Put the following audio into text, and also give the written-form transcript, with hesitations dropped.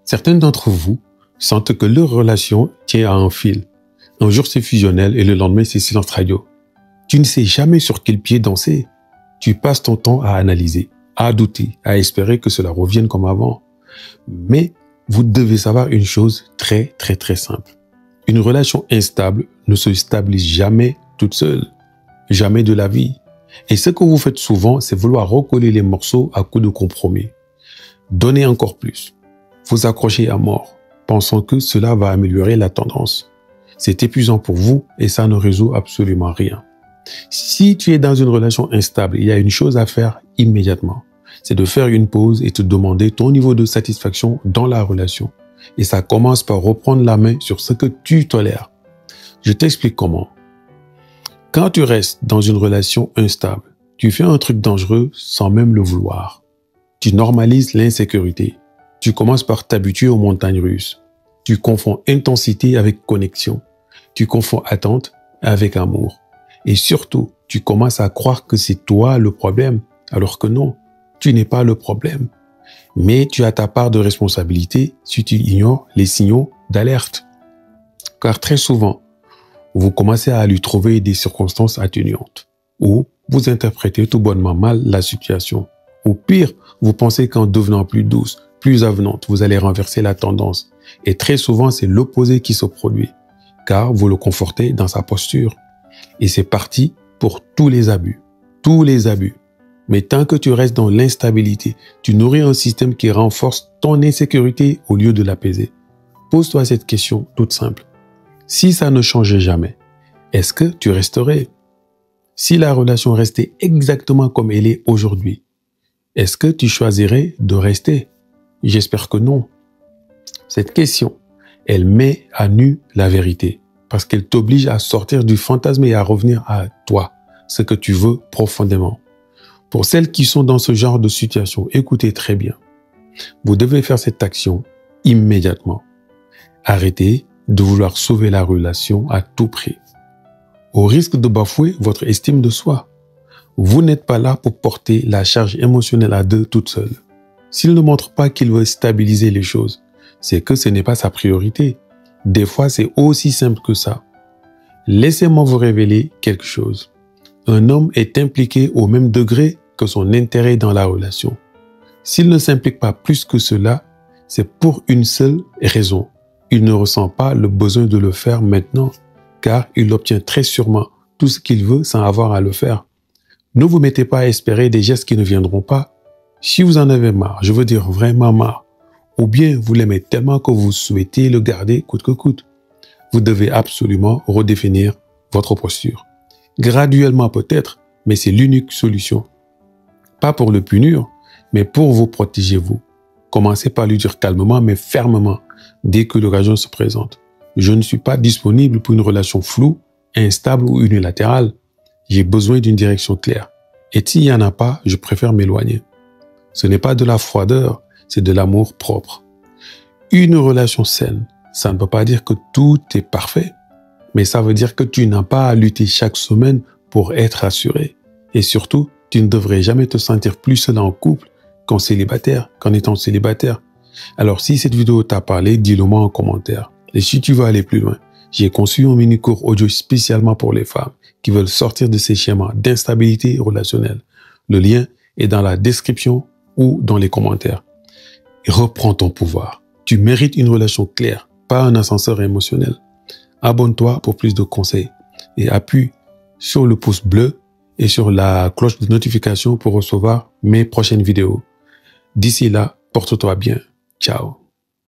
Certains d'entre vous sentent que leur relation tient à un fil. Un jour c'est fusionnel et le lendemain c'est silence radio. Tu ne sais jamais sur quel pied danser. Tu passes ton temps à analyser, à douter, à espérer que cela revienne comme avant. Mais vous devez savoir une chose très simple. Une relation instable ne se stabilise jamais toute seule. Jamais de la vie. Et ce que vous faites souvent, c'est vouloir recoller les morceaux à coups de compromis. Donnez encore plus. Vous accrochez à mort, pensant que cela va améliorer la tendance. C'est épuisant pour vous et ça ne résout absolument rien. Si tu es dans une relation instable, il y a une chose à faire immédiatement. C'est de faire une pause et te demander ton niveau de satisfaction dans la relation. Et ça commence par reprendre la main sur ce que tu tolères. Je t'explique comment. Quand tu restes dans une relation instable, tu fais un truc dangereux sans même le vouloir. Tu normalises l'insécurité. Tu commences par t'habituer aux montagnes russes. Tu confonds intensité avec connexion. Tu confonds attente avec amour. Et surtout, tu commences à croire que c'est toi le problème, alors que non, tu n'es pas le problème. Mais tu as ta part de responsabilité si tu ignores les signaux d'alerte. Car très souvent, vous commencez à lui trouver des circonstances atténuantes. Ou vous interprétez tout bonnement mal la situation. Ou pire, vous pensez qu'en devenant plus douce, plus avenante, vous allez renverser la tendance. Et très souvent, c'est l'opposé qui se produit. Car vous le confortez dans sa posture. Et c'est parti pour tous les abus. Tous les abus. Mais tant que tu restes dans l'instabilité, tu nourris un système qui renforce ton insécurité au lieu de l'apaiser. Pose-toi cette question toute simple. Si ça ne changeait jamais, est-ce que tu resterais? Si la relation restait exactement comme elle est aujourd'hui, est-ce que tu choisirais de rester? J'espère que non. Cette question, elle met à nu la vérité parce qu'elle t'oblige à sortir du fantasme et à revenir à toi, ce que tu veux profondément. Pour celles qui sont dans ce genre de situation, écoutez très bien. Vous devez faire cette action immédiatement. Arrêtez de vouloir sauver la relation à tout prix, au risque de bafouer votre estime de soi. Vous n'êtes pas là pour porter la charge émotionnelle à deux toute seule. S'il ne montre pas qu'il veut stabiliser les choses, c'est que ce n'est pas sa priorité. Des fois, c'est aussi simple que ça. Laissez-moi vous révéler quelque chose. Un homme est impliqué au même degré que son intérêt dans la relation. S'il ne s'implique pas plus que cela, c'est pour une seule raison. Il ne ressent pas le besoin de le faire maintenant, car il obtient très sûrement tout ce qu'il veut sans avoir à le faire. Ne vous mettez pas à espérer des gestes qui ne viendront pas. Si vous en avez marre, je veux dire vraiment marre, ou bien vous l'aimez tellement que vous souhaitez le garder coûte que coûte, vous devez absolument redéfinir votre posture. Graduellement peut-être, mais c'est l'unique solution. Pas pour le punir, mais pour vous protéger vous. Commencez par lui dire calmement mais fermement, dès que l'occasion se présente. Je ne suis pas disponible pour une relation floue, instable ou unilatérale. J'ai besoin d'une direction claire. Et s'il n'y en a pas, je préfère m'éloigner. Ce n'est pas de la froideur, c'est de l'amour propre. Une relation saine, ça ne veut pas dire que tout est parfait, mais ça veut dire que tu n'as pas à lutter chaque semaine pour être assuré. Et surtout, tu ne devrais jamais te sentir plus seul en couple qu'en étant célibataire. Alors si cette vidéo t'a parlé, dis-le moi en commentaire. Et si tu veux aller plus loin, j'ai conçu un mini-cours audio spécialement pour les femmes qui veulent sortir de ces schémas d'instabilité relationnelle. Le lien est dans la description ou dans les commentaires. Reprends ton pouvoir. Tu mérites une relation claire, pas un ascenseur émotionnel. Abonne-toi pour plus de conseils et appuie sur le pouce bleu et sur la cloche de notification pour recevoir mes prochaines vidéos. D'ici là, porte-toi bien. Ciao.